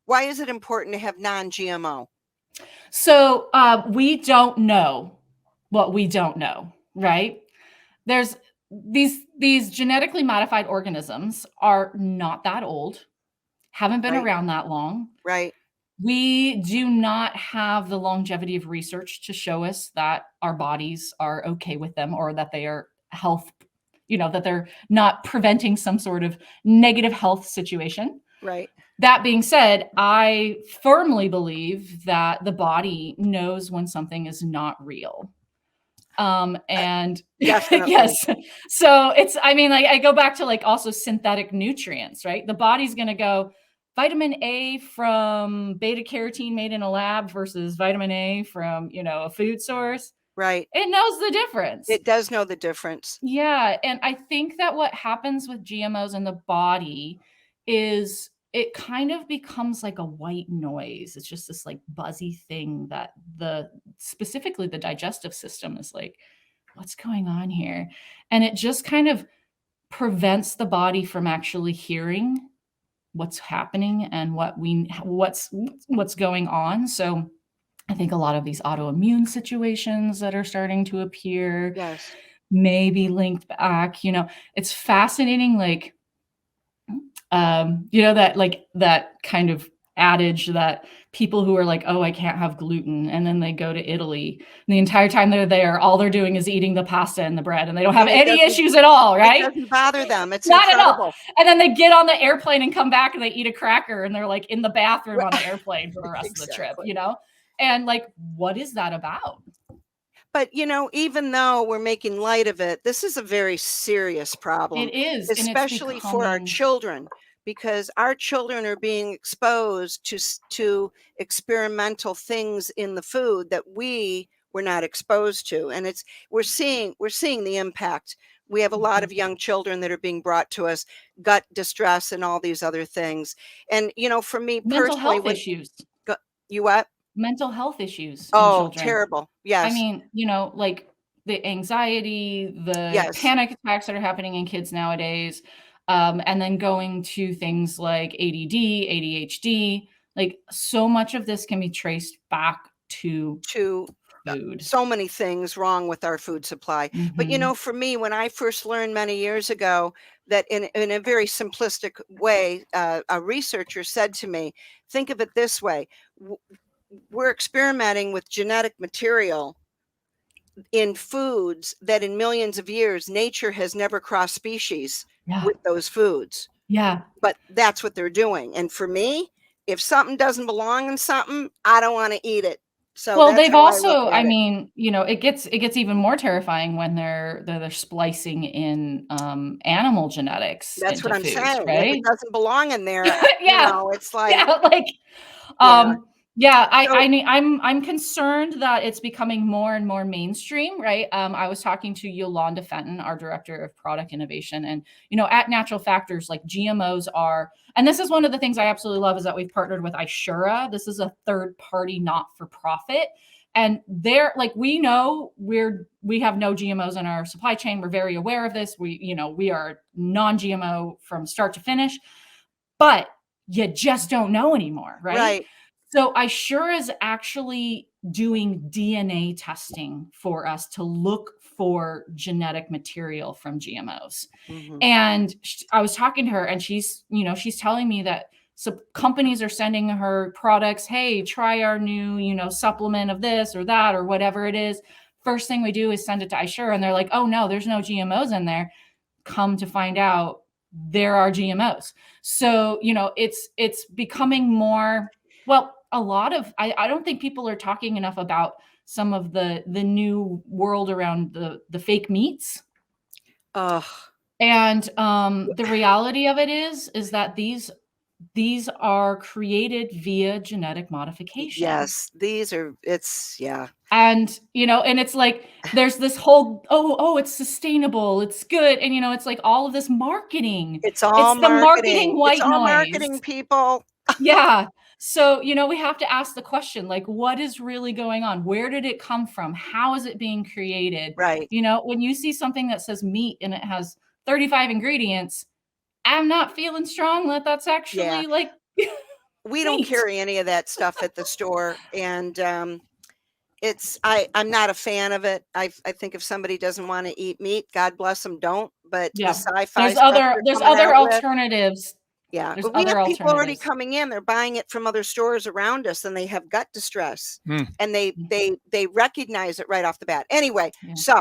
Why is it important to have non-GMO? So we don't know what we don't know, right? There's these genetically modified organisms are not that old, haven't been Right, around that long. right, We do not have the longevity of research to show us that our bodies are okay with them or that they are health, that they're not preventing some sort of negative health situation. right. That being said, I firmly believe that the body knows when something is not real. Uh, And yes, Definitely. so it's, I mean, like I go back to like also synthetic nutrients, right? The body's going to go vitamin A from beta carotene made in a lab versus vitamin A from, a food source. Right. It knows the difference. It does know the difference. Yeah, and I think that what happens with GMOs in the body is it kind of becomes like a white noise. It's just this like buzzy thing that specifically the digestive system is like, what's going on here? And it just kind of prevents the body from actually hearing what's happening and what's going on. So I think a lot of these autoimmune situations that are starting to appear Yes. may be linked back. It's fascinating, like, that kind of adage that people who are like, oh, I can't have gluten, and then they go to Italy, and the entire time they're there, all they're doing is eating the pasta and the bread, and they don't have And any issues at all, it right? doesn't bother them. It's Not at all. incredible. And then they get on the airplane and come back and they eat a cracker and they're like in the bathroom on the Right. airplane for the rest of the trip, Exactly. And like, what is that about? But, even though we're making light of it, this is a very serious problem, It is, and it's especially for our becoming. children, because our children are being exposed to experimental things in the food that we were not exposed to, and we're seeing the impact. We have a lot Mhm. of young children that are being brought to us, gut distress and all these other things. And, for me Mental personally, health when issues. go you what? Mental health issues in Oh, children. terrible. I Yes. mean, like the anxiety, the Yes. panic attacks that are happening in kids nowadays, and then going to things like ADD, ADHD, like so much of this can be traced back to To food. so many things wrong with our food supply. But Mhm. for me, when I first learned many years ago that in a very simplistic way, a researcher said to me, think of it this way: w- we're experimenting with genetic material in foods that in millions of years nature has never crossed species Yeah. with those foods. Yeah. But that's what they're doing. And for me, if something doesn't belong in something, I don't want to eat it. So Well, that's they've how I look also, I at it. mean, it gets even more terrifying when they're splicing in, animal genetics That's what into I'm foods, saying. If it right? doesn't belong in there, Yeah. it's like, Yeah, like, yeah. um, yeah, I So mean, I'm concerned that it's becoming more and more mainstream, right? I was talking to Yolanda Fenton, our director of product innovation, and at Natural Factors, like GMOs are, and this is one of the things I absolutely love is that we've partnered with Ishura. This is a third party, not for profit. And they're like, we know we have no GMOs in our supply chain. We're very aware of this. We are non-GMO from start to finish, but you just don't know anymore, right? right. So Ishura is actually doing DNA testing for us to look for genetic material from GMOs. Mhm. And I was talking to her and she's telling me that so companies are sending her products, hey, try our new, supplement of this or that or whatever it is. First thing we do is send it to Ishura and they're like, oh no, there's no GMOs in there. Come to find out there are GMOs. So, it's becoming more, well, a lot of I don't think people are talking enough about some of the new world around the fake meats. Ugh. And the reality of it is that these are created via genetic modification. Yes, these are it's yeah. And and it's like there's this whole, it's sustainable, it's good, and it's like all of this marketing. It's all It's the marketing. marketing It's white all noise. marketing, people. Yeah. So, we have to ask the question, like, what is really going on? Where did it come from? How is it being created? Right. When you see something that says meat and it has 35 ingredients, I'm not feeling strong that that's Yeah. actually like we don't Neat. carry any of that stuff at the store, and I'm not a fan of it. I think if somebody doesn't want to eat meat, God bless them, don't. But the Yeah. sci-fi stuff they're There's coming other out with, alternatives. yeah. There's But we other have people already alternatives. coming in. They're buying it from other stores around us, and they have gut distress, Hmm. and they recognize it right off the bat. Anyway, Yeah. so